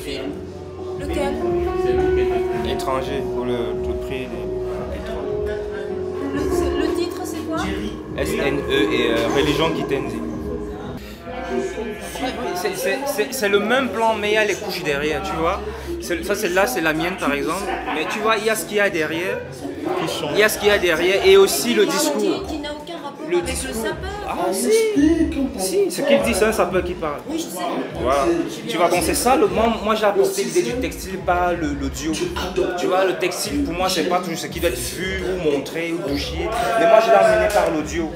film. Lequel? Étranger, pour le prix des Le titre, c'est quoi? SNE et Religion qui t'aime. C'est le même plan, mais il y a les couches derrière, tu vois. Ça, celle-là, c'est la mienne, par exemple. Mais tu vois, il y a ce qu'il y a derrière. Il y a ce qu'il y a derrière et aussi le discours. Qui n'a aucun rapport Le avec discours. le sapeur. Ah si, ce qu'il dit, c'est un sapeur qui parle. Oui, je sais. Voilà. Tu vois, donc c'est ça, moi j'ai apporté l'idée du textile par l'audio. Tu vois, le textile pour moi c'est pas toujours ce qui doit être vu ou montré ou bouché, mais moi je l'ai amené par l'audio.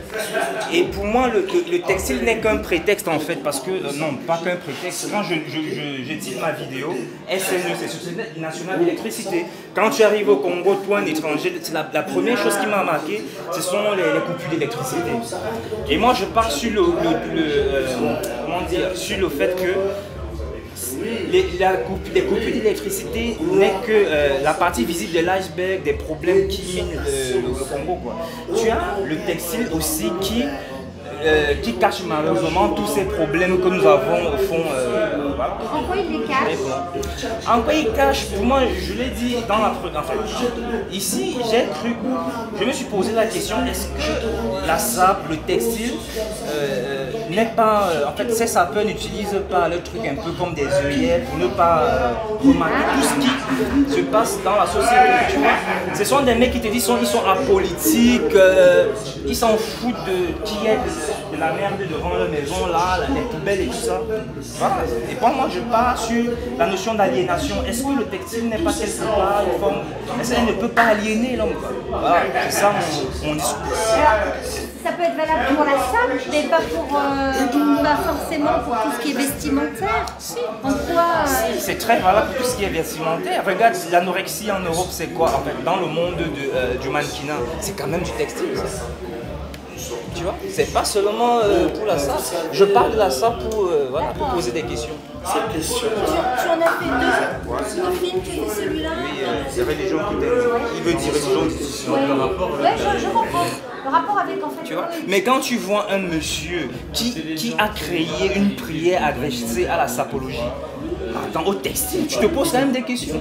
Et pour moi le textile n'est qu'un prétexte en fait, parce que, non, pas qu'un prétexte. Quand je titre ma vidéo, SNE, c'est Société Nationale d'Électricité. Quand tu arrives au Congo, toi un étranger, la première chose qui m'a marqué, ce sont les coupures d'électricité. Et moi je pars sur comment dire, sur le fait que les coupures d'électricité n'est que la partie visible de l'iceberg des problèmes qui minent le Congo, quoi. Tu as le textile aussi qui cache malheureusement tous ces problèmes que nous avons au fond. Voilà. En quoi il les cache? En quoi il cache? Pour moi, je l'ai dit dans la première. Enfin, ici, j'ai cru, je me suis posé la question, est-ce que la sape, le textile, n'est pas. En fait, ces sapeurs n'utilisent pas le truc un peu comme des œillères pour ne pas remarquer tout ce qui se passe dans la société. Tu vois, ce sont des mecs qui te disent ils sont apolitiques, ils s'en foutent de qui est de la merde devant leur maison, là, les poubelles et tout ça. Voilà. Et pour moi, je pars sur la notion d'aliénation. Est-ce que le textile n'est pas quelque part une forme. Est-ce qu'elle ne peut pas aliéner l'homme? Voilà, c'est ça mon discours. Alors, ça peut être valable pour la sape, mais pas forcément pour tout ce qui est vestimentaire. En quoi C'est très valable pour tout ce qui est vestimentaire. Regarde, l'anorexie en Europe, c'est quoi? En fait, dans le monde du mannequinat, c'est quand même du textile, ça. Tu vois, c'est pas seulement pour la sape. Je parle de la sape pour, voilà, pour poser des questions. Tu en as fait deux films, qui étaient celui-là? Oui, c'est religion qui t'aime. Il veut dire religion qui Ouais, je comprends. Le rapport avec en fait. tu vois. Mais quand tu vois un monsieur qui a créé une prière adressée à la sapologie, attends, au textile, tu te poses quand même des questions.